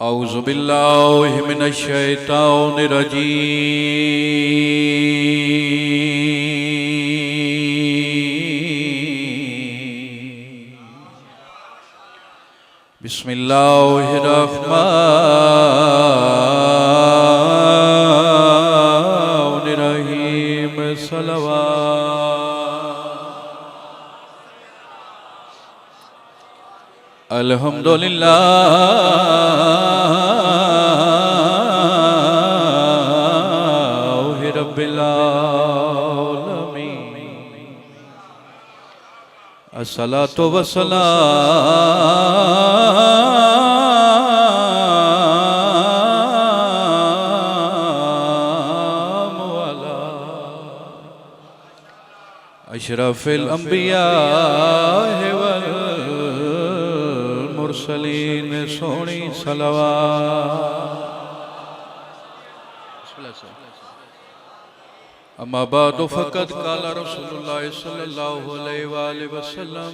औज़ु बिल्लाहि मिनश शैतानिर रजीम बिस्मिल्लाहिर रहमानिर रहीम सलवात अल्हम्दुलिल्लाहि रब्बिल आलमीन अस्सलातु वस्सलामु अला अशरफिल अंबिया वल मुरसलीन सोनी सलवात। अम्मा बादु फ़क़द क़ाल रसूलुल्लाह सल्लल्लाहु अलैहि वसल्लम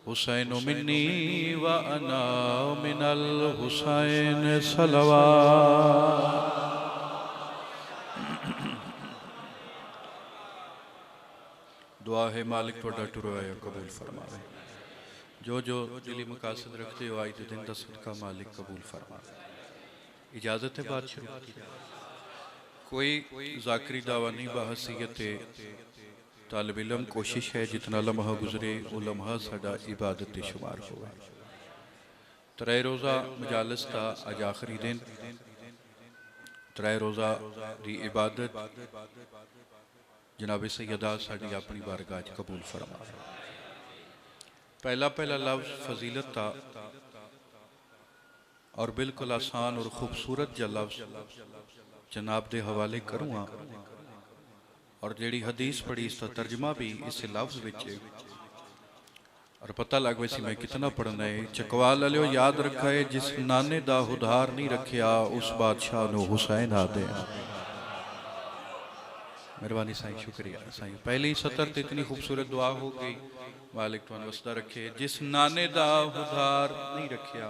हुसैनु मिन्नी व अना मिनल हुसैन सलवात। दुआ है मालिक तुहाडा टुरवाया कबूल फरमावे। जो जो दिली मकासद रखते हो आज दिन का सदका मालिक कबूल फरमा। इजाज़त है बात शुरू की जाए। कोई ज़ाकरी दावा नहीं बहसीयत तालिब इल्म कोशिश है जितना लम्हा गुजरे वो लम्हा साडा इबादत शुमार हो। त्रै रोज़ा मजालस का अज आखिरी दिन त्रै रोज़ा की इबादत जनाब सैयदा साडी अपनी बारगाह कबूल फरमा। पहला पहला लफ्ज़ फजीलत था और बिल्कुल आसान और खूबसूरत जा लफ्ज़ जनाब के हवाले करूँगा और जेड़ी हदीस पढ़ी इसका तर्जमा भी इस लफ्ज़ विच और पता लग वैसी मैं कितना पढ़ना है। चकवाल लियो याद रखा है जिस नाने दा उधार नहीं रखिया उस बादशाह नू हुसैन आदे। मेहरबानी साईं, शुक्रिया साईं। पहली सतर तो इतनी खूबसूरत दुआ हो गई। मालिक तुहानू वसदा रखे। जिस नाने दा उधार नहीं रखिया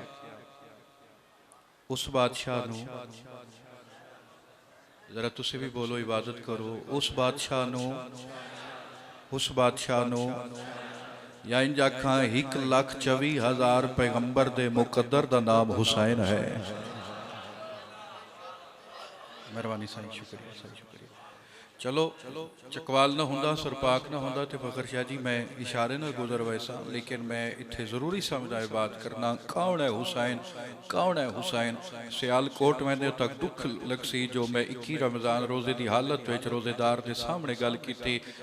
उस बादशाह नू, जरा तुसी भी बोलो इबादत करो। उस बादशाह नू या इंज आखा 1,24,000 पैगंबर दे मुकद्दर दा नाम हुसैन है। मेहरबानी साईं, शुक्रिया साईं, शुक्रिया। चलो चकवाल ना होंदा सरपाक ना होंदा तो फखर शाह जी मैं इशारे ना गुजर वैसा, लेकिन मैं इत्थे ज़रूरी समझदा है बात करना। कौन है हुसैन, कौन है हुसैन? सियालकोट में तक दुख लग सी जो मैं 21 रमज़ान रोज़े की हालत में रोज़ेदार के सामने गल की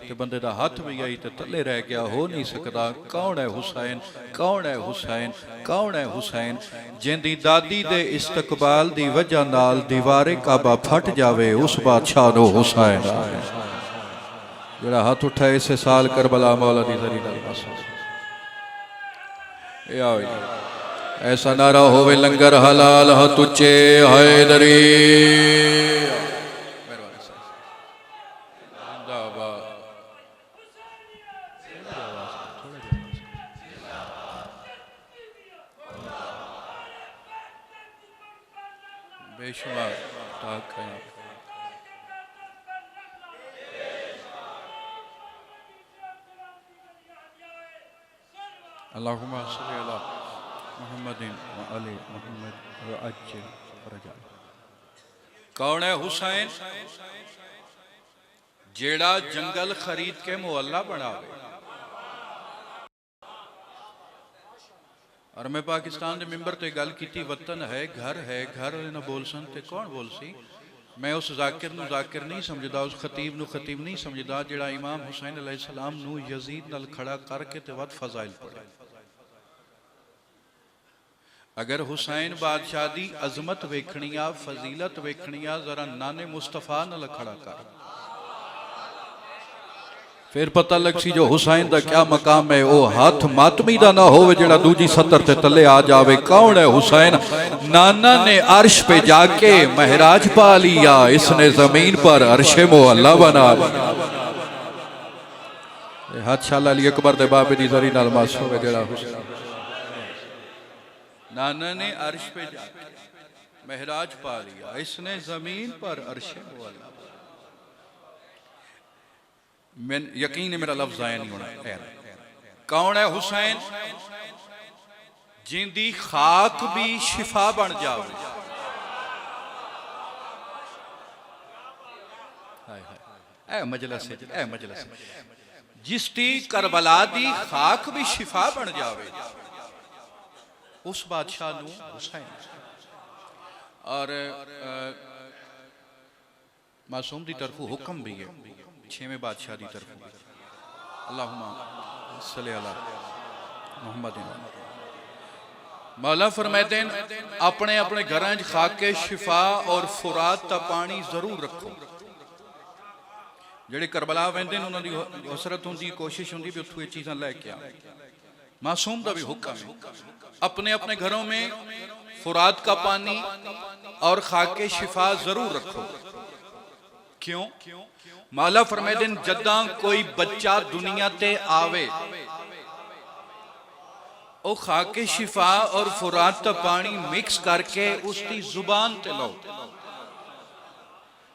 तो बंदे का हथ भी आई तो थले रह गया, हो नहीं सकता। कौन है हुसैन, कौन है हुसैन, कौन है हुसैन? जिंदी दादी दे इस्तकबाल दी वजह नाल दीवारे काबा फट जावे उस बादशाह नो हुसैन जरा हाथ उठाए इस साल करबला मौला दी जरी नाल ऐसा नारा होवे लंगर हलाल हाथ उच्चे हैदरी। बेशुमार ताक है। अल्लाहुम्मा सल्ली अला मुहम्मदिन व आले मुहम्मद व अज्जिल फरजा। कौन है हुसैन? जेड़ा जंगल खरीद के मुअल्ला बनावे। और मैं पाकिस्तान के मिंबर ते गल की वतन है, घर है, घर न बोल सन ते कौन बोल सी? मैं उस जाकिर नू जाकिर नहीं समझदा, उस खतीब नू खतीब नहीं समझदा जेड़ा इमाम हुसैन अलैहिस्सलाम नू यजीद नाल खड़ा करके ते वत फजाइल पढ़े। अगर हुसैन बादशाह दी अजमत वेखनिया, फजीलत वेखनिया, जरा नाने मुस्तफा नाल खड़ा कर, फिर पता लग सी जो हुसैन दा क्या मकाम है। वो हाथ मातमी दा ना होवे जेड़ा दूजी सतर ते तले आ जावे। कौन है हुसैन? नाना ने अर्श पे जाके महराज पा लिया, इसने जमीन पर अर्शे मुअल्ला बना लिया। हाथ शाला अली अकबर दे बाबे दी जरी नाल मास होवे जेड़ा हुसैन नाना ने अर्श पे जाके महराज पा लिया, इसने जमीन पर अर्श वाला। मैं यकीन है मेरा लफ्ज आया नहीं होना। कौन है हुसैन? जिंदी खाक भी शिफा बन जावे। ऐ मजलिस ऐ मजलिस जिसकी करबला दी खाक भी शिफा बन जावे, उस बादशाह नूं हुसैन। और मासूम की तरफों हुक्म भी है, छेवें बादशाह की तरफों, अल्लाहुम्मा सल्ली अला मुहम्मद। मौला फरमाते हैं अपने अपने घरां च खाके शिफा और फुरात का पानी जरूर रखो। जेडे करबला वेंदे ने उन्हां दी हसरत हुंदी, कोशिश हुंदी भी उत्थों ये चीज़ां लैके आओ। मासूम का भी हुक्म है अपने अपने घरों में फुरात का पानी और खाके शिफा जरूर रखो। क्यों? मौला फरमाते हैं जदा कोई बच्चा दुनिया ते आवे, ओ खाके शिफा और फुरात का पानी मिक्स करके उसकी जुबान ते लो।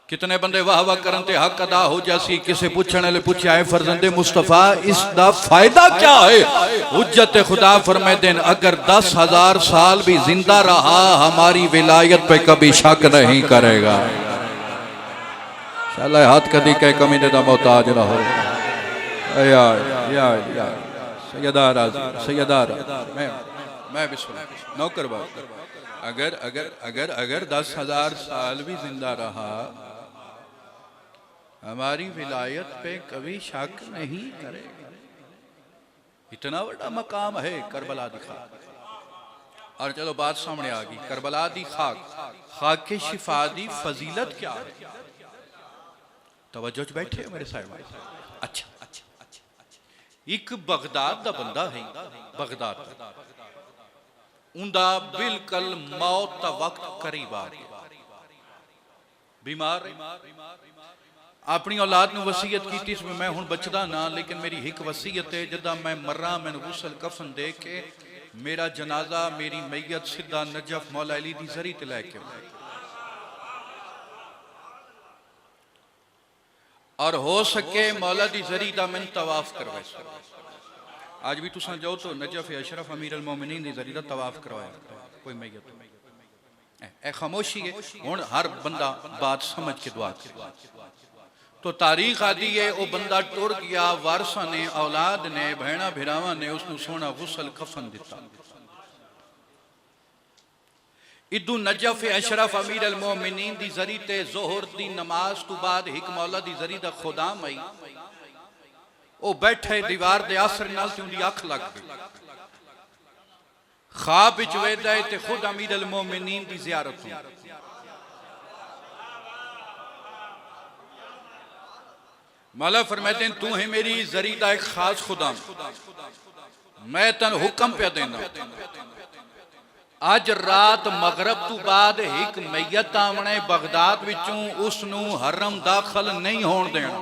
कितने बंदे वाह वाह करन ते हक अदा हो जासी। किसे पूछने वाले पूछा है फरजंदे मुस्तफा इसका फायदा क्या है? हुज्जत खुदा फरमाते हैं अगर 10,000 साल भी जिंदा रहा हमारी विलायत पे कभी शक नहीं करेगा। शाला हाथ कदी कह कमी दा मोहताज ना हो। या सैयदा राज़ी सैयदा मैं बिस्मिल्लाह नौकर बात। अगर अगर अगर अगर 10,000 साल भी जिंदा रहा हमारी विलायत पे कभी शक नहीं करेगा। इतना बड़ा मकाम है करबला दी खाक। और चलो बात सामने आ गई, करबला दी खाक, खाके शिफा दी फजीलत क्या है? तवज्जो च बैठे हो मेरे साहिब। अच्छा अच्छा अच्छा, एक बगदाद दा बंदा है, बगदाद उनका बिल्कुल मौत का वक्त करीब आ गया, बीमार अपनी औलाद नूं वसीयत की मैं हुण बचदा ना, लेकिन मेरी एक वसीयत है जदा मैं मर्रा मैनूं गुसल कफन दे के मेरा जनाजा मेरी मैयत सीधा नजफ मौला अली दी जरी ते लैके और हो सके मौला दी जरी दा मैनूं तवाफ करवाए। आज भी तुसां जाओ तो नजफ अशरफ अमीर अल मोमिनीन दी जरी दा तवाफ करवाया कोई मैयत। ए खामोशी है, हुण हर बंदा बात समझ के दुआ करे। तो तारीख आती है वो बंदा टुर गया, वारसा ने औलाद ने भैणा भिरावां ने उसनूं सोहना गुसल कफन दिता। इदू नजफ अशरफ अमीर अल मोमिनीन दी जरी ते जोहर दी नमाज तो बाद हिक मौला दी जरी दा खुदाम आई, वो बैठे दीवार दे आसर नाल ते उनदी अख लग गई। ख्वाब विच वेदा है ते खुद अमीर अल मोमिनीन दी ज़ियारत हुई। मौला फरमाते हैं तू है मेरी जरी दा एक खास खुदाम, मैं तन हुक्म पे देना अज रात मगरब तो बाद एक मैयत आवणे बगदाद विचों उसनूं हरम दाखिल नहीं होण देना।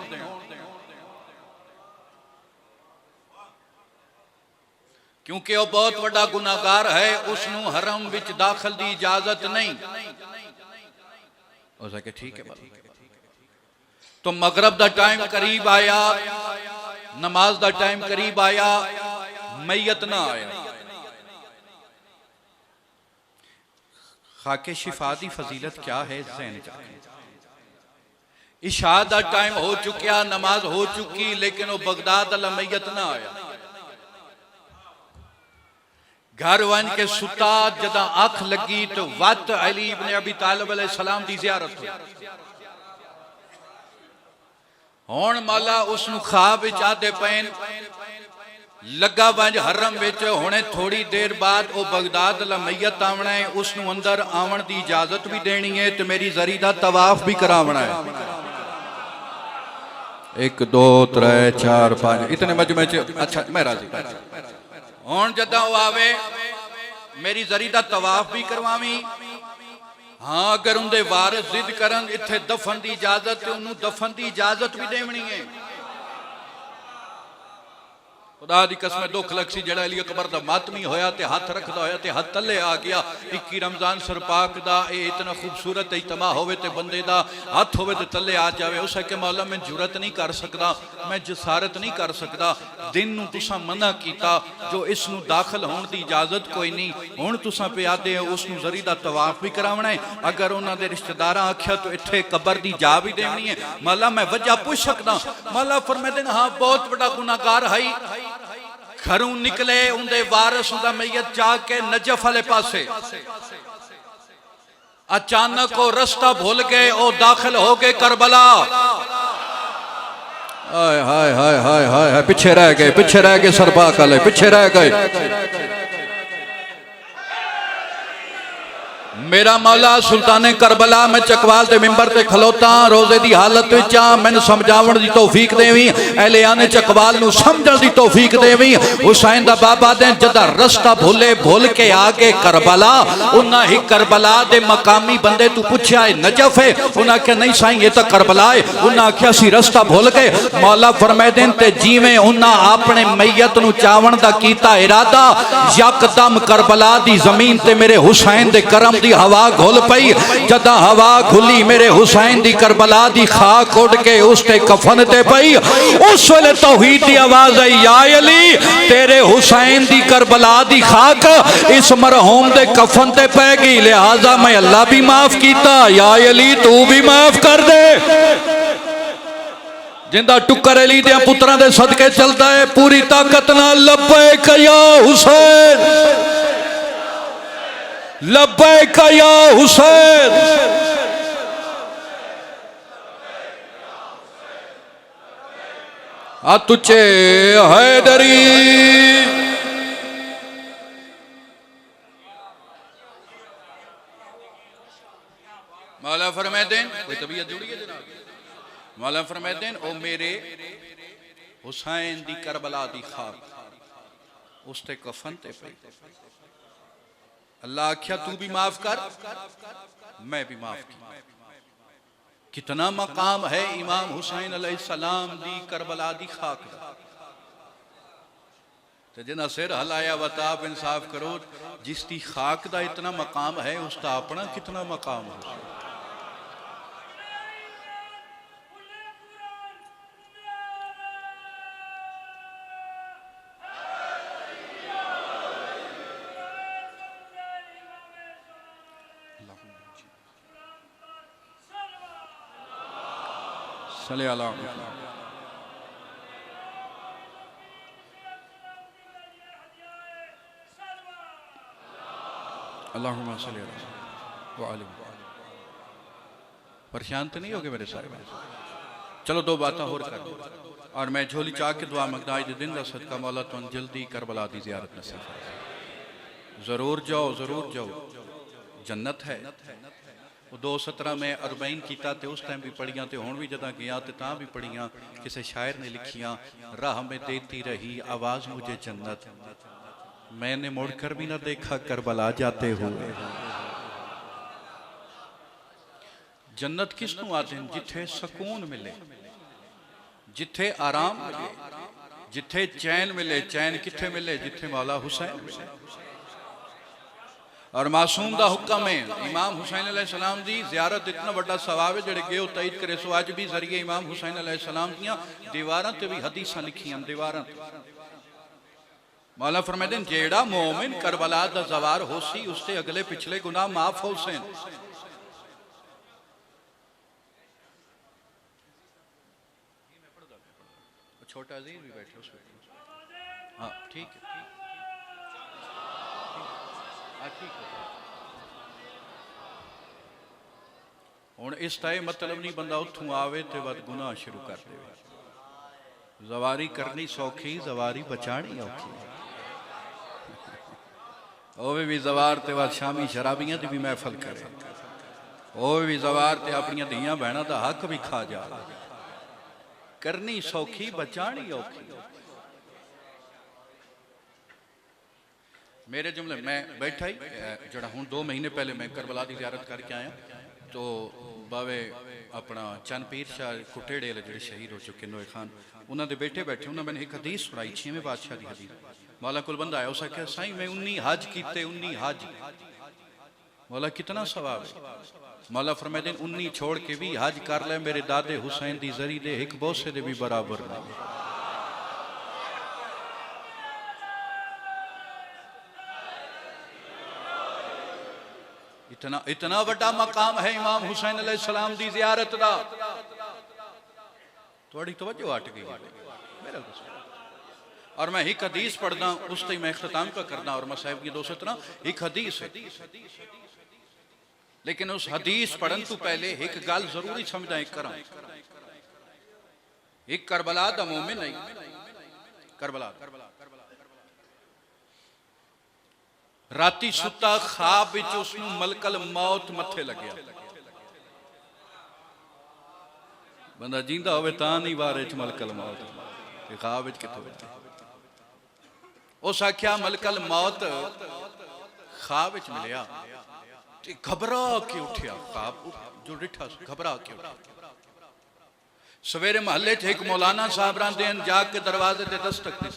क्योंकि वह बहुत बड़ा गुनाहगार है, उसनूं हरम विच दाखिल दी इजाजत नहीं। हो सके ठीक है। तो मगरब दा टाइम करीब आया, नमाज दा टाइम करीब आया, मैयत ना आया। खाके शिफा दी फजीलत क्या है ज़हन च रखें। इशा दा टाइम हो चुकिया, नमाज हो चुकी, लेकिन वो बगदाद अला मैयत ना आया। घर वन के सुता जदा अख लगी तो वत अली इब्न अबी तालिब अलैहिस्सलाम दी ज़ियारत हुई। हुण मौला उसनूं ख्वाब विच आदे पैन लगा वंज हरम विच हुणे थोड़ी देर बाद वो बगदाद ला मैयत आवना है, उसनूं अंदर आवन दी इजाजत भी देनी है तो मेरी जरी दा तवाफ भी करावना है। 1 2 3 4 5 इतने मजमे च अच्छा मैं राजी। हुण जदा वो आवे मेरी जरी दा तवाफ भी करवावी। हाँ अगर उनके वारिस जिद करन इत्थे दफन की इजाजत तो उन्होंने दफन की इजाजत भी देनी है। खुदा दी कसम दुख लग सी जेड़ा अली अकबर दा मातमी होया ते हाथ रखदा होया ते हाथ तले आ गया। 21 रमजान सरपाक दा ये इतना खूबसूरत इज्तिमा होवे ते बंदे दा हाथ होवे ते तले आ जावे। उस के मौला मैं जुरत नहीं कर सकदा, मैं जसारत नहीं कर सकदा। दिन नूं तुसां मना कीता जो इस नूं दाखिल होने की इजाजत कोई नहीं। हुण तुसां पे आदे हो उस नूं जरी दा तवाफ भी करावना है। अगर उन्हां दे रिश्तेदारां आख्या तो इत्थे कबर दी जा भी देनी है। मौला मैं वजह पूछ सकदा? मौला फरमाते हैं हाँ बहुत बड़ा गुनाहगार है। घरों निकले उनके वारिस उनका मैयत जाके नजफ वाले पासे, अचानक वो रास्ता भूल गए और दाखिल हो गए करबला। हाय हाय हाय हाय हाय, पीछे रह गए सरपाक वाले पीछे रह गए। मेरा मौला सुल्तान करबला मैं चकवाल के मिंबर से खलोता रोजे की हालत मैंने समझावन की तौफीक देवी, एहलियाने चकवाल नूं समझण की तौफीक देवी। हुसैन दा बाबा दे जदा रास्ता भूल के आगे करबला, उन्हें ही करबला दे मकामी बंदे तू पूछया है नजफ है? उन्हें आख्या नहीं साईं ये तो करबला है। उन्हें आख्या सी रास्ता भूल गए। मौला फरमाते हैं ते जिवें उन्हें अपने मैयत नूं चावण दा कीता इरादा, यकदम करबला दी जमीन ते मेरे हुसैन दे करम दी हवा घुल पई। जदा हवा घुली मेरे हुसैन दी करबला दी खाक उड़ के उसते कफन ते पई। उस वेले तौहीद दी आवाज आई, या अली तेरे हुसैन दी करबला दी खाक इस मरहूम दे कफन ते पै गई, लिहाजा मैं अल्लाह भी माफ कीता, या अली तू भी माफ कर दे। जिंदा टुकर अली दे पुत्रां दे सदके चलता है पूरी ताकत नाल लब्बैक या हुसैन, लब्बैक या हुसैन। तुझे हैदरी। मौला फरमाते हैं कोई तबीयत जुड़ी है जनाब? मौला फरमाते हैं ओ मेरे हुसैन दी करबला दी खाक उसते कफन ते पई। अल्लाह आख्या तू भी माफ कर, मैं भी माफ किया। कितना मकाम है इमाम हुसैन अलैहिस्सलाम दी करबला दी खाक दा। तो जिन्हें सिर हलाया वताब इंसाफ करो, जिसकी खाक दा इतना मकाम है उसका अपना कितना मकाम हो। सल्ले अला अल्लाहुम्मा सल्ली अला व अलैहि। परेशान तो नहीं होगे मेरे साहब? चलो दो बातें और कर दो और मैं झोली चाह के दुआ मंगदा आज दिन का सदका मौला तुम जल्दी करबला दी ज़ियारत नसीब फरमाए। जरूर जाओ जन्नत है। वो 2:17 में 40 किया तो उस टाइम भी पढ़िया तो हुण भी जदा गया तो तां भी पढ़िया। किसी शायर ने लिखिया, राह में देती रही आवाज़ मुझे जन्नत, मैंने मुड़कर भी ना देखा करबला जाते हुए। जन्नत किसनू आते हैं? जिथे सुकून मिले, जिथे आराम मिले, जिथे चैन मिले। चैन किथे मिले? जिथे मौला हुसैन मिले। और मासूम दा हुक्म है इमाम हुसैन अलैहिस्सलाम दी ज़ियारत इतना बड़ा सवाब है। जेड़े गए तईद करे सो अज भी जरिए इमाम हुसैन अलैहिस्सलाम दियां दीवारां ते भी हदीसां लिखियां दीवारां। मौला फरमाते हैं जेड़ा मोमिन करबला दा ज़वार होसी उसते अगले पिछले गुनाह माफ होसेन। छोटा अजीज भी बैठे उस हाँ ठीक है हुण इस टाइम मतलब नहीं बंदा उथों आवे ते बाद गुनाह शुरू कर दे। जवारी करनी सौखी, जवारी बचानी औखी। ओवे भी जवार ते बाद शामी शराबियां दी भी महफल करे, ओवे भी जवार ते अपनी धियां बहना दा हक भी खा जा। करनी सौखी बचानी औखी। मेरे जुमले मैं बैठा ही जड़ा हूँ 2 महीने पहले मैं करबला की ज़ियारत करके आया। तो बावे अपना चनपीर शाह कुटेड़े जो शहीद हो चुके नोए खान उन्होंने बेटे बैठे उन्होंने मैंने एक हदीस सुनाई 6वें बादशाह की हदीस। मौला कोल बंदा आया उस आख्या साईं मैं 19 हज किते 19 हज। मौला कितना सवाब है। मौला फरमाते हैं 19 छोड़ के भी हज कर ले मेरे दादे हुसैन दी जरी दे एक बोसे दे भी बराबर नहीं। इतना इतना बड़ा मकाम है इमाम हुसैन अलैहिस्सलाम दी ज़ियारत दा। थोड़ी तवज्जो हट गई मेरा और मैं एक हदीस पढ़दा उस ते मैं इख्तिताम का करना और मसाहिब की दोस्त इतना एक हदीस है, लेकिन उस हदीस पढ़न तो पहले एक गल जरूरी समझा एक करा। एक करबला दा मोमिन नहीं करबला राती सुता ख्वाब विच उसनू मलकल मौत मथे लग्या। बंदा जींदा होवे तां नहीं वारे च मलकल मौत ख्वाब विच कित्थों बैठे। उस आख्या मलकल मौत ख्वाब विच मिलिया ते घबरा के उठिया। ख्वाब जो डिठा घबरा के उठा। सवेरे महल्ले च एक मौलाना साहब रहंदे हन जाके दरवाजे ते दस्तक दी।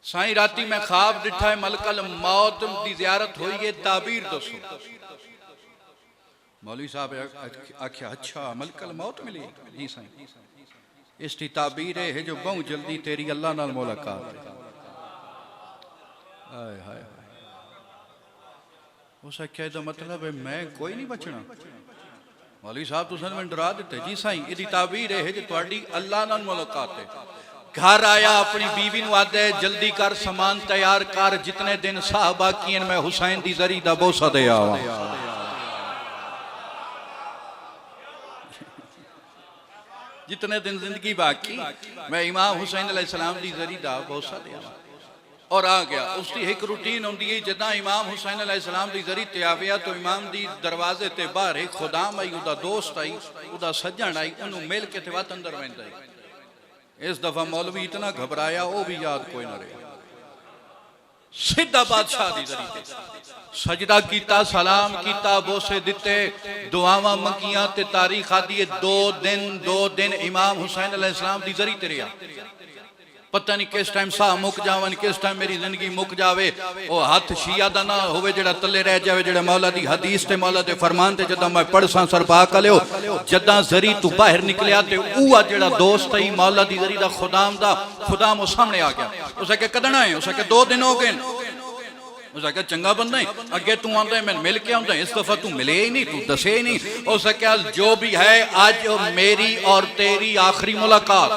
साईं राती मैं ख्वाब डिठा है मलकल मौत की जियारत हुई है ताबीर दसो। मौलवी साहब आख्या अच्छा मलकल मौत मिली। जी साईं इसकी ताबीर है जो बहुत जल्दी तेरी अल्लाह नाल मुलाकात है। हाय हाय उस आख्या दा मतलब है मैं कोई नहीं बचना। मौलवी साहब तुसीं मैनूं डरा दिते। जी साईं इहदी ताबीर है जो तुहाडी अल्लाह नाल मुलाकात है। घर आया अपनी बीवी नूं आदे जल्दी कर सामान तैयार कर जितने दिन साह बाकी हैं मैं हुसैन दी जरी दा बोसा दे आवा। जितने दिन जिंदगी बाकी मैं इमाम हुसैन अलैहिस्सलाम दी जरी दा बोसा दे आवा। और आ गया उसकी एक रूटीन होंदी है जदा इमाम हुसैन अलैहिस्सलाम दी जरी ते आविया तो इमाम दी दरवाजे ते बाहर एक खुदाम आई उदा दोस्त आई उदा सज्जन आई उन्होंने मिल के ते वत अंदर वेंदा है। इस दफा मौलवी इतना घबराया वो भी याद कोई ना रहा। सीधा बादशाह दी जरी ते सजदा कीता सलाम कीता बोसे दिते दुआवां मंगियां ते तारीख आदी 2 दिन इमाम हुसैन अलैहिस्सलाम दी जरी ते रहा। पता नहीं किस टाइम साह मुक जावन किस टाइम मेरी जिंदगी मुक जावे। वो हाथ शिया दा ना होवे जेड़ा तले रह जावे जेड़ा मौला दी हदीस ते मौला दे फरमान ते जदा मैं पढ़सा सरपाक लियो जदा जरी तू बाहर निकलिया ते ऊआ जेड़ा दोस्त है मौला दी जरी दा खुदाम वो सामने आ गया। उसे के कदना है उसे के 2 दिन हो गए। उसे के चंगा बंदा है अगे तू आंदा है मैं मिल के आंदा इस दफा तू मिले ही नहीं तू दसे ही नहीं। उसे क्या जो भी है आज मेरी और तेरी आखिरी मुलाकात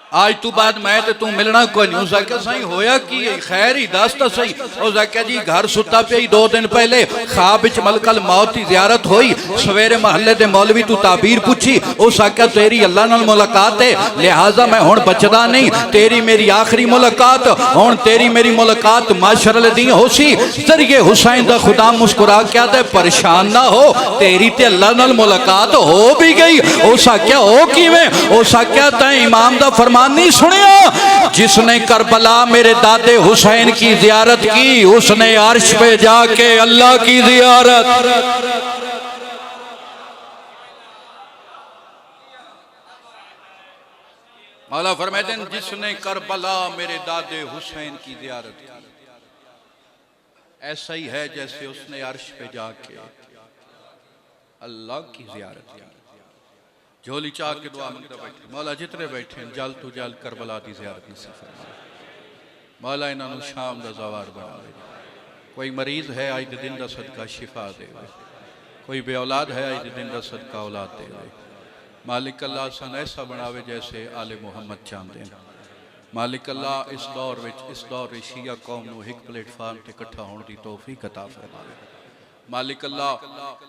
आज तू बाद मैं ते तू मिलना कोई नहीं। उसका क्या सही होया कि खैर ही दस तो सही। उसका क्या जी घर सुता पे 2 दिन पहले ख्वाब विच मलकल मौत की जियारत हुई। सवेरे महल्ले दे मौलवी तू ताबीर पूछी उसका क्या तेरी अल्लाह नाल मुलाकात है लिहाजा मैं हुण बचदा नहीं तेरी मेरी आखिरी मुलाकात हुण तेरी मेरी मुलाकात माशर दे दी होसी जरिए हुसैन दा खुदा मुस्कुरा क्या ते परेशान ना हो तेरी ते अल्लाह नाल मुलाकात हो भी गई। उसका क्या हो किवें उसका क्या तैं इमाम दा फरमान नहीं सुनिया जिसने करबला मेरे दादे हुसैन की जियारत की उसने अर्श पे जाके अल्लाह की जियारत। मौला फरमाते हैं जिसने करबला मेरे दादे हुसैन की जियारत की ऐसा ही है जैसे उसने अर्श पे जाके अल्लाह की जियारत की। झोली चाह के दुआ मंगता बैठे मौला जितने बैठे जल तू जल करबला दी ज़ियारत नसीब फरमा। मौला इन्होंने शाम दा ज़वार बनावे। कोई मरीज है आज दे दिन दा सदका शिफा दे। कोई बे औलाद है आज दे दिन दा सदका औलाद दे। मालिक अल्लाह सन ऐसा बनावे जैसे आले मुहम्मद चाहते हैं। मालिक अल्लाह इस दौर शिया कौम नूं एक प्लेटफार्म ते इकट्ठा होने की तौफीक अता फरमावे। मालिक अल्लाह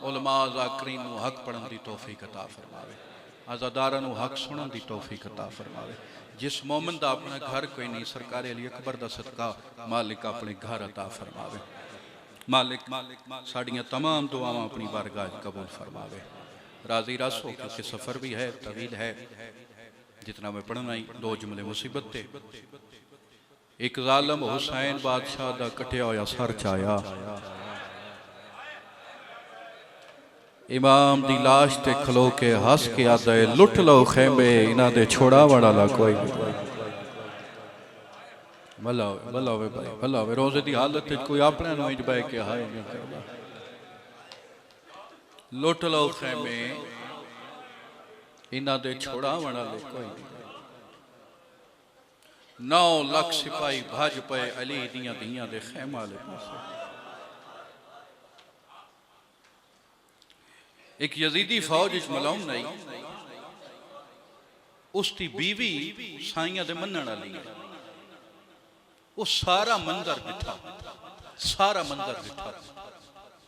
उलमा ज़ाकिरीन नूं हक पढ़न की तौफीक अता फरमावे। आज़ादारां नूं हक सुनन की तौफीक अता फरमावे। जिस मोमिन दा अपना घर कोई नहीं सरकार अली अकबर दा सदका मालिक अपने घर अता फरमावे। मालिक साड़ियाँ तमाम दुआवां अपनी बारगाह कबूल फरमावे। राजी रस हो क्योंकि सफ़र भी है तवील है जितना मैं पढ़ना ही 2 जुमले मुसीबत थे। एक जालम हुसैन बादशाह दा कटिया होया सर चाया इमाम दी लाश ते खलो के हस के आदा है लुट लो खैमे इन्हां दे छोड़ा वाला कोई नहीं। भला होवे भाई भला होवे। रोजे दी हालत कोई अपने नूं इंज बह के हाय नहीं करदा। लुट लो खैमे इन्हां दे छोड़ा वाला कोई नहीं। 9 लाख सिपाही भज पे अली दियां दियां दे खैमा वाले पासे। एक यजीदी फौज मलाउन नहीं उसकी बीवी साइयां दे मनण वाली है। वो सारा मंदिर बिठा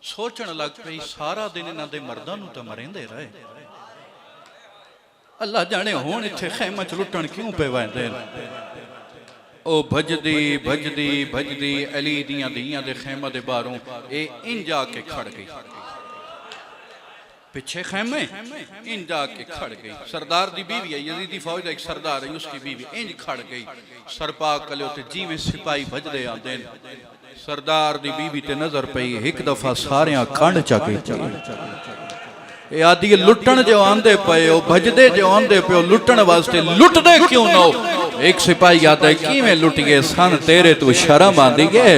सोचण लग पई सारा दिन इन्हां दे मर्दां नूं तां मरेंदे रहे। अल्लाह जाने हुण इत्थे खैमा च लुटण क्यों पे वैंदे। ओ भजदी भजदी भजदी अली दियां दियां दे खैमा दे बाहरों ए इंज आके खड़ गई। पिछे खैमे इंज आके खड़ गई। सरदार दी बीवी है यजीदी फौज का एक सरदार है उसकी बीवी इंज खड़ गई। सरपाक कलो ते जिवें सिपाही भजदे आंदे सरदार दी बीवी ते नजर पई एक दफा सारियां कंड चके ये आदि लुटण जो आंदे पे भजदे जो आंदे पे लुटण वास्ते लुटदे क्यों ना हो। एक सिपाही आता है किवें लुट गए सन तेरे तू शर्म आंदी है।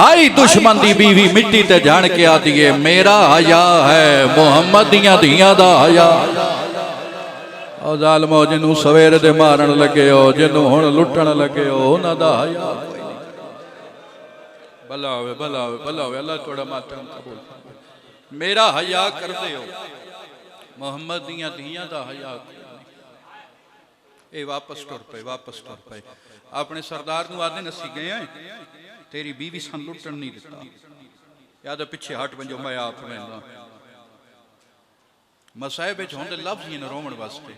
आई दुश्मन दी बीवी मिट्टी ते जान के आती है मेरा हया है मुहम्मद दियां दियां दा हया। ओ जालमो जिन्नू सवेरे दे मारन लगे हो जिन्नू हुण लुटण लगे हो उन्हां दा हया कोई नहीं। भला होवे भला होवे भला होवे अल्लाह तोड़ा मातम कबूल। मेरा हया कर दे हो मुहम्मद दियां दियां दा हया। ये वापस टुर पे अपने सरदार नूं आदे नसी गए हैं तेरी बीवी सन लुटन नहीं दिता याद पिछे हट बंजो मैं आप लेना। मसाइब होंदे लफ्ज़ ही न रोवण वास्ते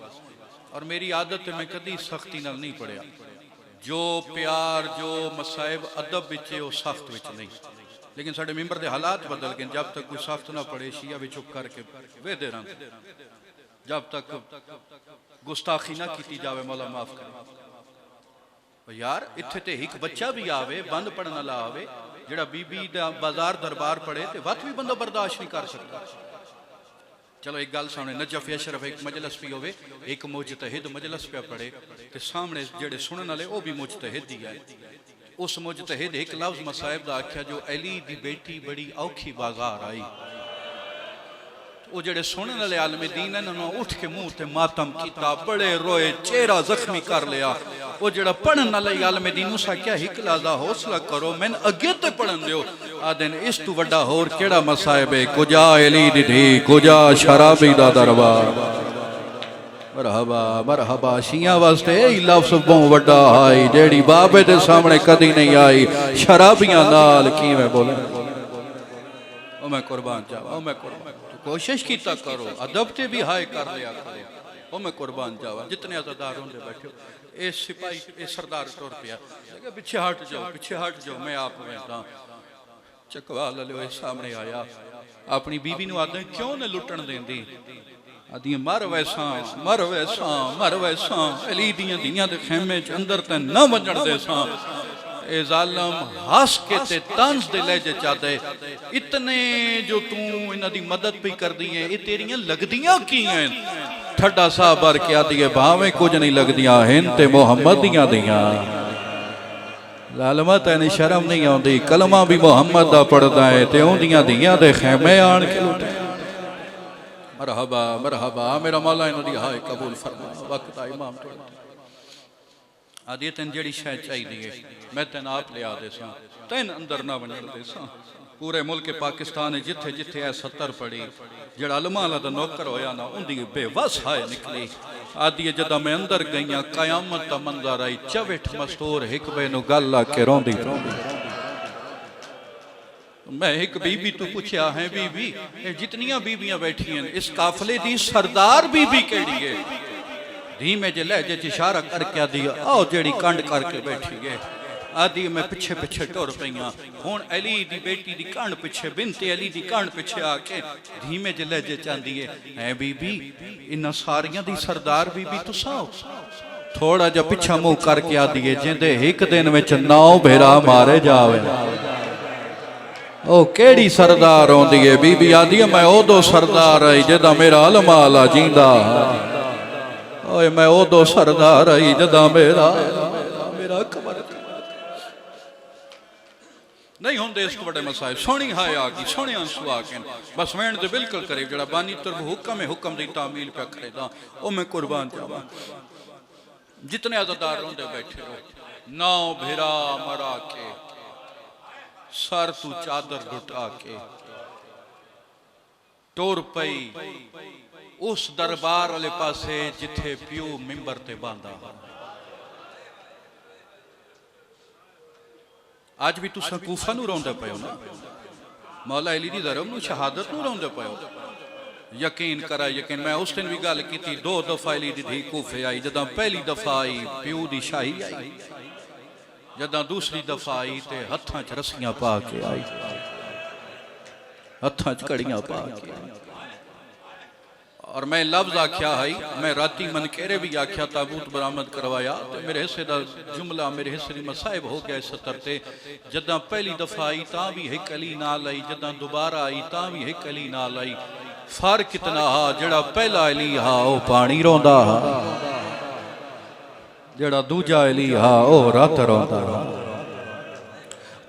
और मेरी आदत है मैं कदी सख्ती नाल नहीं पढ़िया। जो प्यार जो मसाइब अदब विच है वो सख्त विच नहीं। लेकिन साडे मिंबर दे हालात बदल गए। जब तक कोई सख्त ना पड़े शिया भी चुप करके वेदे रह जब तक गुस्ताखी ना की जावे मौला माफ करे। यार इत्थे ते एक बच्चा भी आवे बंद पढ़न वाला आवे जेड़ा बीबी दा बाजार दरबार पढ़े ते वत भी बंदा बर्दाश्त नहीं कर सकता। चलो एक गल सामने नजफ अशरफ एक मजलस भी होवे एक मुजतहिद मजलस पे पढ़े ते सामने जेड़े सुनन वाले वो भी मुजतहिद ही है। उस मुजतहिद एक लफ्ज मसाइब दा आख्या जो अली दी बेटी बड़ी औखी बाजार आई। वो जेड़े सुनने वाले आलमे दीन है ना उठ के मुंह ते मातम किया बड़े रोए चेहरा जख्मी कर लिया। वो जेड़ा पढ़न वाले आलमे दीन उस आख्या हिकला दा हौसला करो मैन अगे ते पढ़न दियो। आदन इस तू वड्डा होर केड़ा मसाइब है। कुजा अली दी धी कुजा शराबी दा दरबार। मरहबा मरहबा शिया वास्ते यही लफ्ज़ बहुत वड्डा आई जेड़ी बाबे दे सामने कदी नहीं आई। शराबियां नाल किवें बोले ओ मैं कुर्बान जावा ओ मैं कुर्बान कोशिश कीता करो अदब ते भी हाय कर लिया करो ओ मैं कुर्बान जावा। जितने अज़ादार होंदे बैठे ए सिपाही ए सरदार टुर पिया पीछे हट जाओ मैं आप वेंदा। चकवाल वाले सामने आया अपनी बीबी नूं आदे क्यों ने लुटण देंदी। आदि मर वैसा अली दियां दियां दे खैमे च अंदर ते न वजण दे सा। ए जालम हस के ते तंज दे लहजे चादे इतने जो तू इन्हां दी मदद भी कर दी है ये तेरियां लगदियां की हैं। ठड्डा साहब भर के आती है भावें कुछ नहीं लगदियां हिन ते मुहम्मद दियां दियां। लालमा तैनूं शर्म नहीं आउंदी कलमा भी मुहम्मद दा पढ़दा है ते ओंदियां दियां दे खैमे आण के लुटे। मरहबा मरहबा मेरा मौला इन्हां दी हाय कबूल फरमा। वक्त आ इमाम तो आदि तेन जड़ी शायद चाहिए मैं तेन आप लिया दे सा तेन अंदर ना बन दे सा। पूरे मुल्क पाकिस्तान जिथे जिथे 70 पड़ी जड़ा अलमा दा नौकर होया ना उनकी बेवस हाय निकली। आदि जदा मैं अंदर गई कयामत का मंजर आई 64 मस्तूर एक बे नूं गल ला के रोंदी। मैं एक बीबी तू पूछया है बीबी जितनियां बीबियां बैठी हैं इस काफले दी सरदार बीबी केड़ी है। धीमे जे लहजे च इशारा करके आदि आओ जेड़ी कंड करके बैठी है। आदि मैं पिछे पिछे टुर पईयां हुण अली दी बेटी दी कंड पिछे बिनते अली दी कंड पिछे आके धीमे जे लहजे चांदी है बीबी इन्हां सारियां दी सरदार बीबी तुसां थोड़ा जा पिछा मुंह करके आदि जिंदे एक दिन विच 9 भेरा मारे जावे। ओ केड़ी सरदार आउंदी है बीबी आदि मैं उदो सरदार आई जदा मेरा अलमाला जींदा ओए मैं उदो सरदार आई जदा मेरा मेरा कमर नहीं होंगे इस बड़े मसाए सोहनी हाय आ गई सोहने आंसू आ गए बस वैन तो बिल्कुल करे जड़ा बानी तरफ हुक्म है हुक्म की तामील पे करेगा ओ मैं कुर्बान जावा जितने अज़ादार रोंदे बैठे हो नौ भेरा मरा के सर तू चादर लुटा के टोर पई उस दरबार वाले पासे जिथे प्यू मिंबर ते बांधा आज भी तुसा कूफा नू रोंदे पे हो ना मौला अली दी दरब नू शहादत नू रोंदे पे हो यकीन करा यकीन मैं उस दिन भी गल की 2 दफा अली दी धी कूफे आई जदा पहली दफा आई प्यू दी शाही आई जदा दूसरी दफा आई ते हत्थां च रस्सियां पा के आई हत्थां च कड़ियां पा के और मैं लफ्ज आख्या है मैं राती मनकेरे भी आख्या ताबूत बरामद करवाया तो मेरे हिस्से का जुमला मेरे हिस्से की मसाइब हो गया इस सतर से जदा पहली दफा आई ता भी एक अली नाल आई जदा दोबारा आई ता भी एक अली नाल आई फर्क कितना हा जड़ा पहला अली हा वो पानी रोंदा हा जड़ा दूजा अली हा वो रात रोंदा हा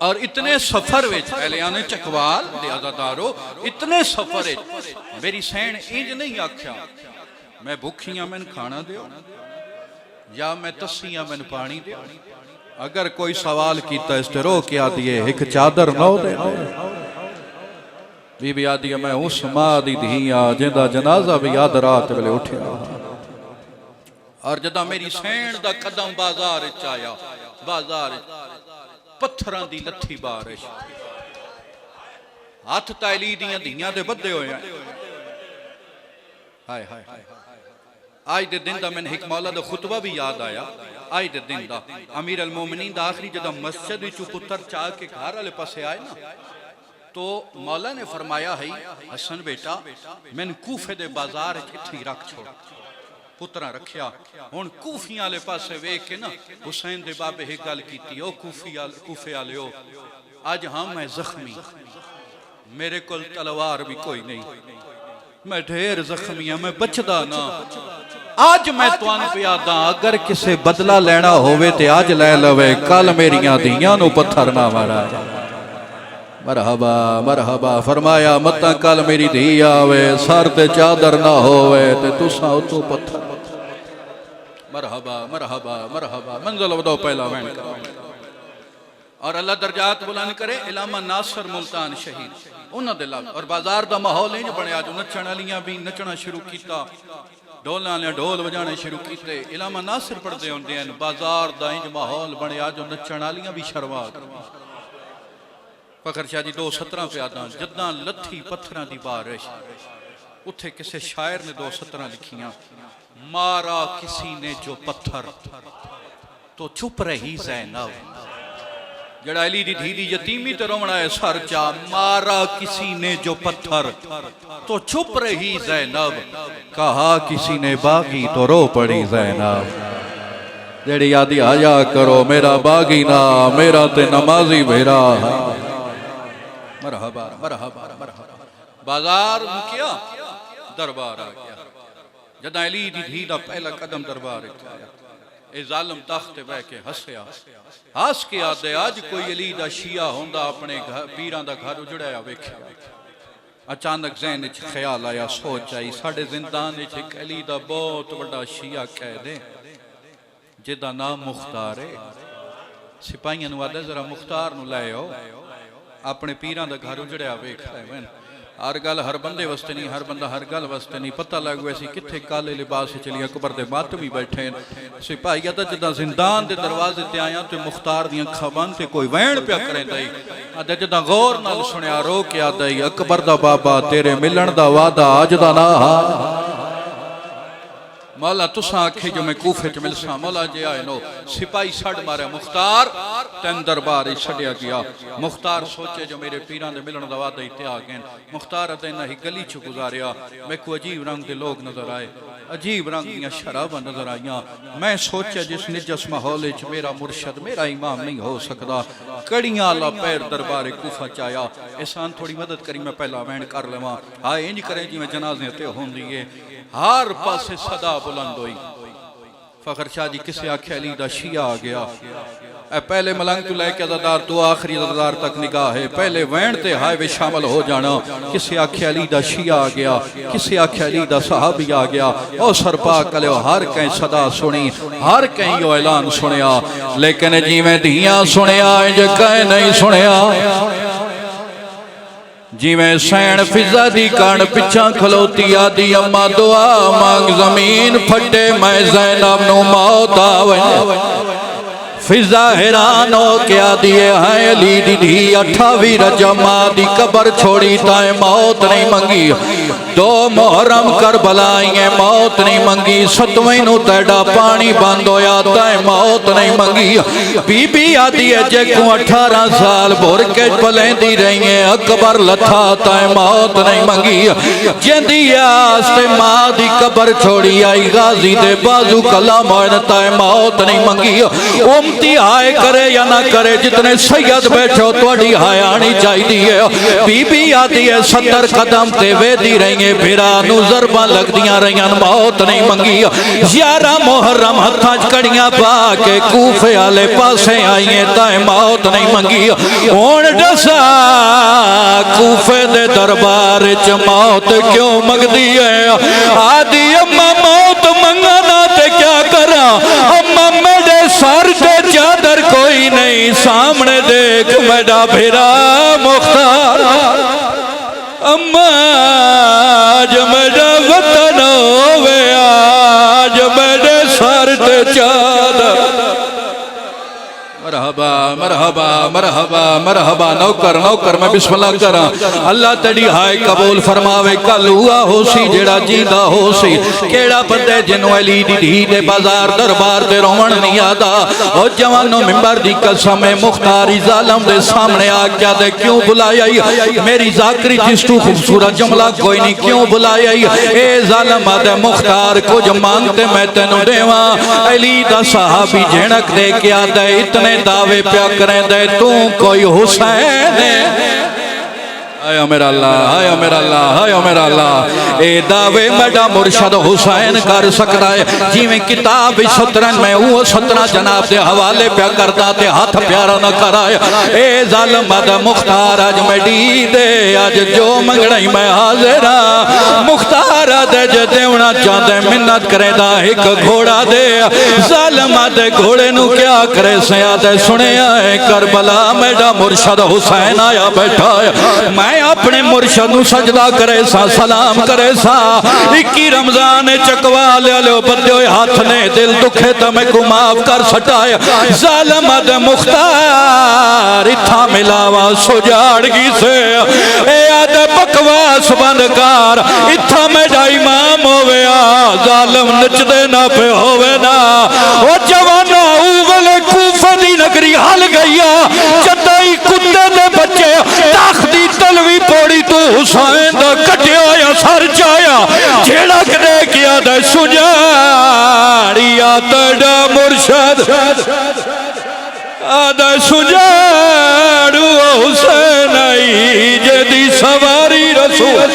और इतने सफर पहले आने चकवाल अज़ादारो इतने सफर मेरी सैन इंज नहीं आख्या मैं भुखियां मैन खाना दो या मैं तस्सियां मैन पानी दो अगर कोई सवाल किया इस रो के आदि एक चादर नौ दे बीबी आदि मैं उस मां दी धी आ जिंदा जनाजा भी याद रात वेले उठिया और जदा मेरी सैन दा कदम बाजार च आया बाजार पत्थरां दी लथी बारिश हथ ताली दियां धीयां दे बद्धे होए हाय हाय आज दे दिन दा मैंने एक मौला दा खुतबा भी याद आया आज दे दिन दा अमीर अल मोमिनीन दा आखिरी जदा मस्जिद विचों पुत्र चाह के घर वाले पासे आए ना तो मौला ने फरमाया है हसन बेटा मैंने कूफे दे बाजार इत्थे रख छोड़ पुत्रा रखिया हुण कूफियां वाले पासे वेख के ना हुसैन दे बाबे एक गल कीती ओ कूफे वाले अज हाँ मैं जख्मी मेरे कोल तलवार भी कोई नहीं मैं ढेर जख्मी हाँ मैं बचदा ना आज मैं तुहानू प्यादा अगर किसे बदला लेना होवे ते आज ले लवे कल मेरियां धीयां नू पत्थर ना मारा मरहबा मरहबा फरमाया मता कल मेरी धी आवे सर ते चादर ना होवे ते तुसा उतो पत्थर मरहबा मरहबा मरहबा मंजिल वदो पहला वैन और अल्लाह दर्जात बुलंद करे इलामा नासिर मुल्तान शहीद उन्हां दे लफ्ज़ और बाजार दा माहौल इंज बनया जो नचण वालियां भी नचना शुरू कीता ढोलां ने ढोल बजाने शुरू कीते इलामा नासिर पढ़दे हुंदे हन बाजार दा इंज माहौल बनया जो नचण वालियां भी शर्मा फखर शाह जी 2 सतरां प्यादा जदा लथी पत्थरां दी बारिश उथे किसी शायर ने 2 सतरां लिखियां मारा किसी ने जो पत्थर तो चुप रही ज़ैनब जड़ा अली दी धी दी यतीमी ते रोवना है सर चा मारा किसी ने जो पत्थर तो चुप रही ज़ैनब कहा किसी ने बागी तो रो पड़ी ज़ैनब जेड़ी आदि आया करो मेरा बागी ना मेरा ते नमाजी मेरा मरहबा मरहबा मरहबा बाजार मुकिया दरबार आ गया जदा अली दी धी दा पहला कदम दरबार आया ए जालिम तख्त ते बह के हसया हस के आदे आज कोई अली दा शिया होंदा अपने पीरां दा घर उजड़ाया वेख्या अचानक ज़हन च ख्याल आया सोच आई साडे जिंदान च एक अली दा बहुत बड़ा शिया कैद है जिदा नाम मुख्तार है सिपाहियां नूं आदा जरा मुख्तार नूं लै आओ अपने पीरां दा घर उजड़िया वेख लै हर गल हर बंदे वास्ते नहीं हर बंदा हर गल वास्ते नहीं पता लग गया किथे काले लिबास चली अकबर दे मातमी बैठे सिपाही तो जदा जिंदान दे दरवाजे ते आया तो मुख्तार दी अखां बंद ते कोई वैण पिया करेंदा ही अदे जदा गौर नाल सुनिया रो के आदा ही अकबर दा बाबा तेरे मिलन दा वादा अज दा ना मौला तुसा आखे जो मैं कूफे च मिलसा मौला जे आए नो सिपाही सड़ मारे मुख्तार तेन दरबार छड़िया गया। मुख्तार सोचे जो मेरे पीरां दे मिलन दा वादा ही त्याग गए। मुख्तार अते ना ही गली च गुजारिया। मैं को अजीब रंग के लोग नजर आए, अजीब रंग दियां शराबां नजर आईयां। मैं सोचा जिस निजस माहौल च मेरा मुर्शद मेरा इमाम नहीं हो सकता। कड़ियां आला पैर दरबार कूफा च आया। एहसान थोड़ी मदद करी मैं पहला वैन कर लवां। हाँ इंज करें जिवें जनाजे ते होंदी है। हर पासे सदा बुलंद हुई। फखर शाह जी किसे आखे अली दा शिया आ गया। ए पहले मलंग तू लैके अज़ादार तू आखिरी अज़ादार तक निगाह है। पहले वैन ते हाय वे शामिल हो जाना। किसे आखे अली दा शिया आ गया, किसे आखे अली दा सहाबी आ गया। ओ सरपा कलो हर कहीं सदा सुनी, हर कहीं यो ऐलान सुनिया। लेकिन जिवें धियां सुनिया इंज कहीं नहीं सुनिया। जिवें सैन फिजा दी कान पिछा खलोती आदि अम्मा दुआ मांग जमीन फटे मैं ज़ैनब नू मौत आवे। फिजा हैरान हो क्या दिए हैं अली दी धी 28 रजब मां दी कबर छोड़ी ताए मौत नहीं मंगी। 2 मुहर्रम करबला आईए मौत नहीं मंगी। 7वें नू तेरा पानी बंद होया ताए मौत नहीं मंगी। बीबी आदि है जे को 18 साल भुर के पलेंदी रही है अकबर लथा ताए मौत नहीं मंगी। जिंदी आस्ते मां दी कबर छोड़ी आई गाजी दे बाजू कला मोन ताए मौत नहीं मंगी। हाय करे या ना करे जितने सैयद बैठो थोड़ी हाय आनी चाहिए। बीबी आती है 70 कदम ते वेदी रही है फिरा नू ज़रबा लगदियां रही मौत नहीं मंगी। 11 मुहर्रम हथा च कड़ियां पा के कूफे आले पासे आई ताए मौत नहीं मंगी। हुण दसा कूफे दे दरबार च मौत क्यों मंगदी है? आदि अम्मा मौत मंगना ते क्या करा? अम्मा मेरे सर ते चादर कोई नहीं सामने देख मेरा फिरा मुख्तार। अम्मा आज मेरा वतन होवे आज मेरे सर ते चादर। मरहबा मरहबा मरहबा मरहबा नौकर नौकर मैं बिस्मिल्लाह करा। अल्लाह तेरी हाय कबूल फरमावे। कल हुआ हो सी जेड़ा जींदा हो सी। केड़ा बंदे जिन्हों अली दी धी दे बाजार दरबार ते रोवण नहीं आता। ओ जवानों मिंबर दी कसम है मुख्तारी जालम दे सामने आ गया दे क्यों बुलाया मेरी जाकरी जिस्तू खूबसूरत जुमला कोई नहीं क्यों बुलाया ए जालम आदे मुख्तार कुछ मांगते मैं तेनू देवा। अली दा सहाबी झिणक दे के आदे इतने दावे प्या करें दे तू कोई हुसैन आया मेरा अल्लाह आया मेरा अल्लाह आया मेरा अल्लाह। ए दावे मेरा मुर्शद हुसैन कर सकता है। जिवें किताब 17 में वो 17 जनाब दे हवाले प्या करता ते हाथ प्यारा न कराया। ए जालिम दा मुख्तार आज मेडी दे आज जो मंगना मैं हाजिर हां। मुख्तार दे जे देवना चाहते मिन्नत करेदा एक घोड़ा दे। जालिम दे घोड़े नु क्या करे सया दे सुनिया है करबला मेरा मुर्शद हुसैन आया बैठा है। मैं अपने मुर्शद नू सजदा करे सा सलाम करे सा। 21 रमजान चकवा लो बंदे हाथ ने दिल दुखे तो मैं को माफ कर सटाया। जालिम दे मुख्तार इथा मिलावा सुजाड़गी से ए आदे बकवास बंद कर इथा मेरा इमाम होवे जालिम नचदे ना पे होवे ना। ओ जवाना उवले कूफे दी नगरी हल गई जदाई कुत्ते दे बच्चे ताखदी तलवी पौड़ी तू हुसैन दा कटिया या सर चाया जेड़ा कदे किया दे सुजाड़िया तेरा मुर्शद आदा सुजाड़ू हुसैन आई जेदी सवारी रसूल।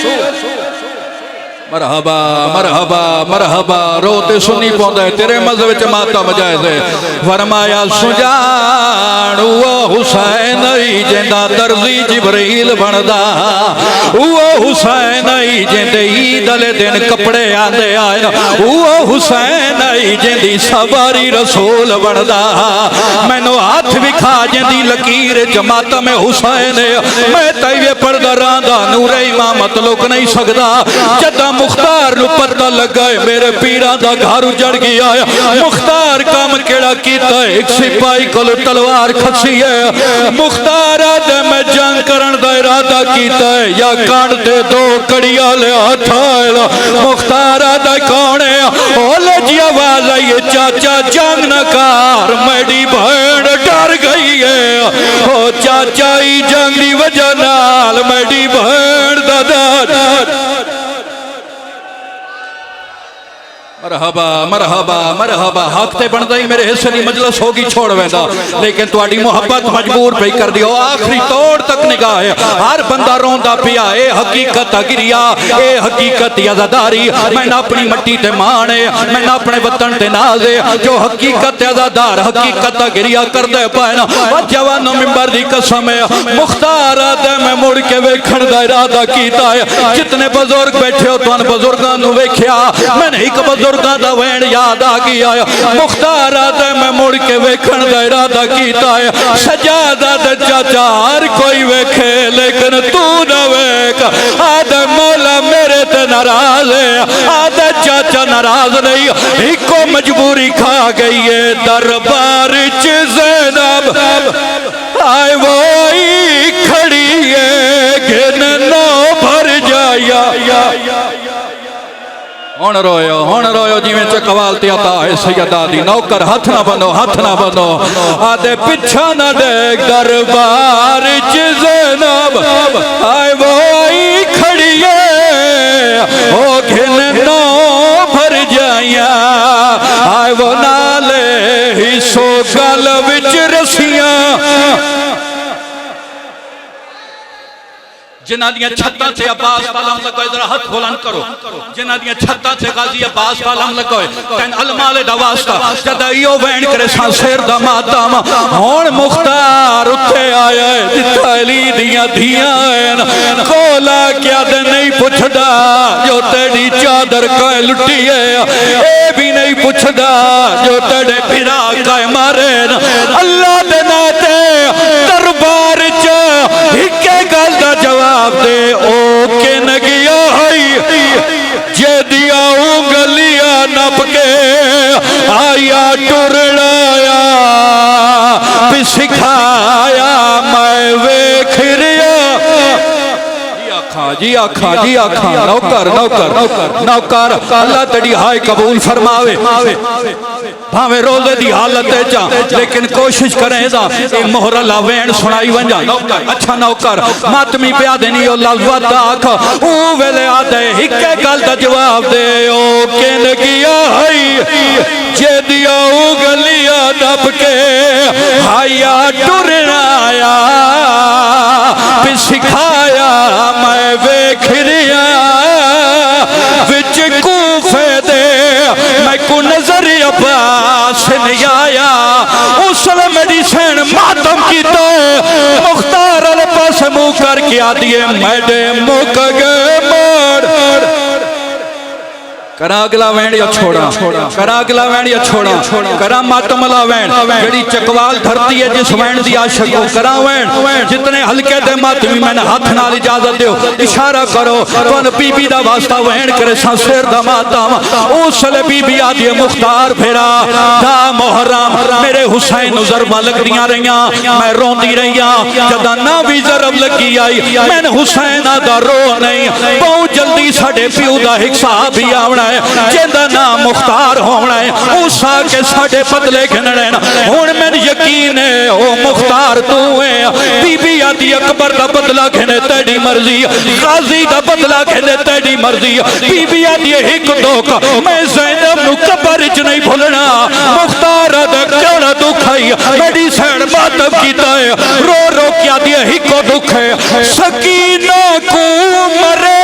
मरहबा मरहबा मरहबा रोते सुनी पौंदा तेरे मज़हब विच मातम जायज़ है। फरमाया सुजाणू हुसैन जिंदा दर्जी जिबरील बनदा वो हुसैन जिंदे ईद वाले दिन कपड़े आंदे आए वो हुसैन जिंदी सवारी रसूल बनदा। मैनू हाथ विखा जिंदी लकीर जमात में हुसैन मैं तैवे पढ़दा रहांदा नूरे इमामत लुक नहीं सकदा। जदा मुख्तार नू पता लगा मेरे पीरा दा घर उजड़ गया। मुख्तार काम केड़ा कीता एक सिपाही को तलवार खसी है। मुख्तार आदे मैं जंग करन दा इरादा कीता है या कान ते 2 कड़ियां ले हाथ आए। मुख्तार आदे कौन है ओले लाइए चाचा जंग न कार मेरी भैन डर गई है ओ चाचा ही जंग की वजह नाल मेरी भैन दादा मरहबा मरहबा मरहबा हक ते बनता ही मेरे हिस्से की मजलिस होगी छोड़ वेंदा लेकिन तुहाडी मोहब्बत मजबूर पई कर दियो आखिरी तोड़ तक निगाह है हर बंदा रोंदा पिया ए हकीकत गिरिया ए हकीकत अज़ादारी मैं अपनी मट्टी ते मान है मैं अपने वतन ते नाज है जो हकीकत अज़ादार हकीकत गिरिया करदे पाए ना जवानो मिंबर दी कसम है मुख्तार दे मैं मुड़ के वेखण दा इरादा कीता है जितने बुजुर्ग बैठे हो तुहां बुजुर्गां नूं वेखिया मैंने एक बुजुर्ग दा वैन याद आ गया मुख्तार दे मैं मुड़ के वेखण दा इरादा कीता है सजादा दे चाचा हर कोई वेखे लेकिन तू ना वेख आदे मौला मेरे ते नाराज है आदे चाचा नाराज नहीं इको मजबूरी खा गई है दरबार च ज़ैनब आए वो खड़ी है घिन नो भर जाया हुण रोयो जिवें चकवाल ते आता है सैयदा दी नौकर हथ ना बनो आदे पिछा ना देख दरबार च ज़ैनब आए वो आई खड़ी है ओ घिन नो भर जाया आए वो नाले ही सो गल विच रसियां जिन्हां दियां छत्तां ते अब्बास पालम लगाए जरा हाथ बुलंद करो जिन्हां दियां छत्तां ते गाजी अब्बास पालम लगाए तैन अलमाले दा वास्ता जदा इयो वैन करे सा शेर दा मातम हुण मुख्तार उत्ते आया है जिथा अली दियां धियां हैं कोला क्या दे नहीं पुछदा जो तेरी चादर काए लुटी है ए भी नहीं पुछदा जो तेरे फिरा काए मारे अल्लाह दे नाते दरबार च इक्के गल दा जवाब दे ओ किन गया है जे दिया उंगलियां नप के आया टुरड़ाया भी सिखाया मैं वेख रिया जी आखा नौकर अल्लाह तेरी हाय कबूल फरमावे भावे रोजे दी हालत चा लेकिन कोशिश करें दा ए मोहर लावेन सुनाई वंजा नौकर अच्छा नौकर मातमी पिया देनी ओ लफ्ज़ आख ओ वेले आदे इक्के गल दा जवाब दे ओ किन गया है जे दिया उंगलियां दब के हाया टुरनाया भी सिखाया मैं वेख रिया विच कूफे दे मैं को नजर अब्बास नहीं आया उस मेरी सैन मातम की तो मुख्तार अल पास मुँह करके आ दिए मैडे मुक गए मोड़ करा अगला वैन या छोड़ा करा अगला वैन या छोड़ा करा मातमला वैन जेड़ी चकवाल धरती है जिस वैन दी आशिक हो करा वैन जितने हल्के दे मातमी मैंने हाथ नाल इजाजत दियो इशारा करो तुन बीबी दा वास्ता वैन करे सा शेर दा मातम उसले बीबी आदि मुख्तार फेरा दा मुहर्रम मेरे हुसैन नु ज़रबा लगदियां रहियां मैं रोंदी रहियां जदा ना भी ज़रब लगी आई मैंने हुसैन दा रो नहीं बहुत जल्दी साडे प्यो दा हिसाब भी आवना जिंदा नाम मुख्तार होना है उस आके साडे बदले गिनने हुण मैनूं यकीन है ओ मुख्तार तू है बीबी आदि अकबर दा बदला गिने तेरी मर्जी गाजी दा बदला गिने तेरी मर्जी बीबी आदि एक दुख मैं ज़ैनब नूं कब्र च नहीं भुलना मुख्तार दा केड़ा दुख है मेरी सैन मातम कीता है रो रो के आदि एक दुख है सकीना को मरे